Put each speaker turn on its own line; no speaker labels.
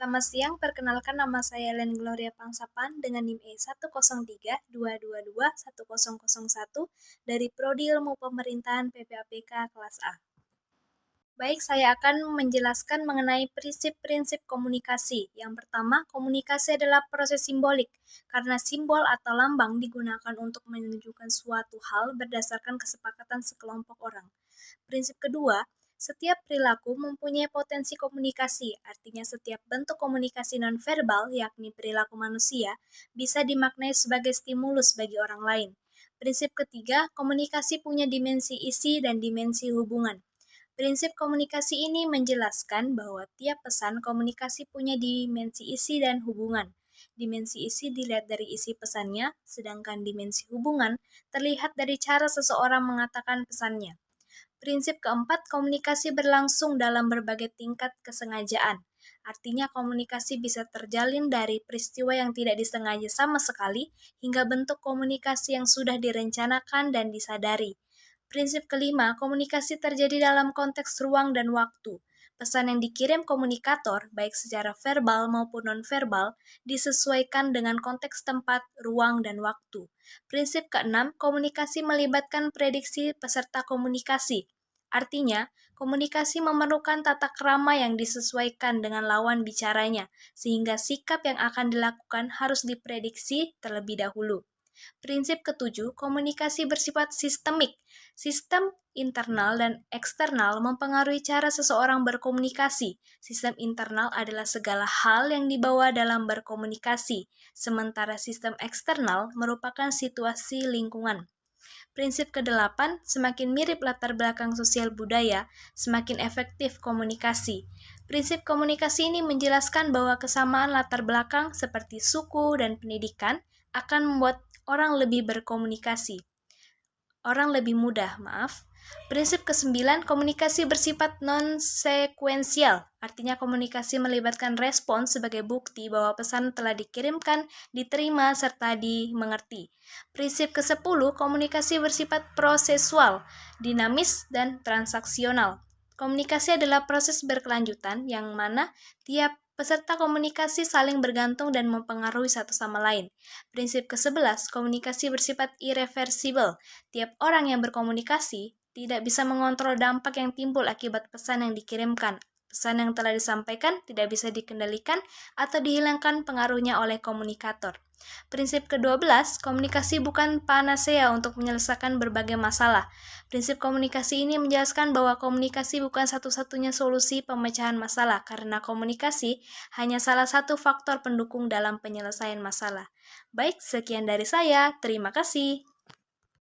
Selamat siang, perkenalkan nama saya Ellen Gloria Pangsapan dengan NIM E103-222-1001 dari Prodi Ilmu Pemerintahan PPAPK kelas A. Baik, saya akan menjelaskan mengenai prinsip-prinsip komunikasi. Yang pertama, komunikasi adalah proses simbolik, karena simbol atau lambang digunakan untuk menunjukkan suatu hal berdasarkan kesepakatan sekelompok orang. Prinsip kedua, setiap perilaku mempunyai potensi komunikasi, artinya setiap bentuk komunikasi nonverbal, yakni perilaku manusia, bisa dimaknai sebagai stimulus bagi orang lain. Prinsip ketiga, komunikasi punya dimensi isi dan dimensi hubungan. Prinsip komunikasi ini menjelaskan bahwa tiap pesan komunikasi punya dimensi isi dan hubungan. Dimensi isi dilihat dari isi pesannya, sedangkan dimensi hubungan terlihat dari cara seseorang mengatakan pesannya. Prinsip keempat, komunikasi berlangsung dalam berbagai tingkat kesengajaan. Artinya komunikasi bisa terjalin dari peristiwa yang tidak disengaja sama sekali hingga bentuk komunikasi yang sudah direncanakan dan disadari. Prinsip kelima, komunikasi terjadi dalam konteks ruang dan waktu. Pesan yang dikirim komunikator, baik secara verbal maupun nonverbal, disesuaikan dengan konteks tempat, ruang, dan waktu. Prinsip keenam, komunikasi melibatkan prediksi peserta komunikasi. Artinya, komunikasi memerlukan tata krama yang disesuaikan dengan lawan bicaranya, sehingga sikap yang akan dilakukan harus diprediksi terlebih dahulu. Prinsip ketujuh, komunikasi bersifat sistemik. Sistem internal dan eksternal mempengaruhi cara seseorang berkomunikasi. Sistem internal adalah segala hal yang dibawa dalam berkomunikasi, sementara sistem eksternal merupakan situasi lingkungan. Prinsip kedelapan, semakin mirip latar belakang sosial budaya, semakin efektif komunikasi. Prinsip komunikasi ini menjelaskan bahwa kesamaan latar belakang seperti suku dan pendidikan akan membuat orang lebih mudah. Prinsip kesembilan, komunikasi bersifat non-sekuensial. Artinya komunikasi melibatkan respons sebagai bukti bahwa pesan telah dikirimkan, diterima, serta dimengerti. Prinsip ke-10, komunikasi bersifat prosesual, dinamis, dan transaksional. Komunikasi adalah proses berkelanjutan yang mana tiap peserta komunikasi saling bergantung dan mempengaruhi satu sama lain. Prinsip ke-11, komunikasi bersifat irreversibel. Tiap orang yang berkomunikasi tidak bisa mengontrol dampak yang timbul akibat pesan yang dikirimkan. Pesan yang telah disampaikan tidak bisa dikendalikan atau dihilangkan pengaruhnya oleh komunikator. Prinsip ke-12, komunikasi bukan panacea untuk menyelesaikan berbagai masalah. Prinsip komunikasi ini menjelaskan bahwa komunikasi bukan satu-satunya solusi pemecahan masalah, karena komunikasi hanya salah satu faktor pendukung dalam penyelesaian masalah. Baik, sekian dari saya. Terima kasih.